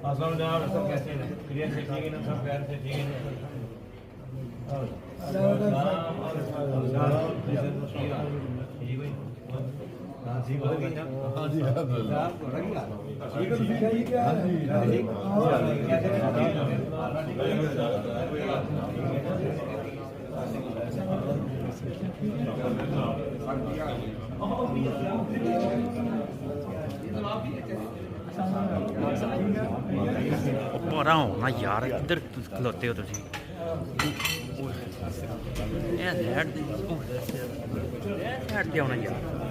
असल जनाब सब कैसे हैं? क्लियर से ठीक है ना? सब पैर से ठीक है ना? ठीक है हाँ जी बोल गई ना हाँ जी परा हो ना यार इधर खलोते हो तुम साइड ते होना यार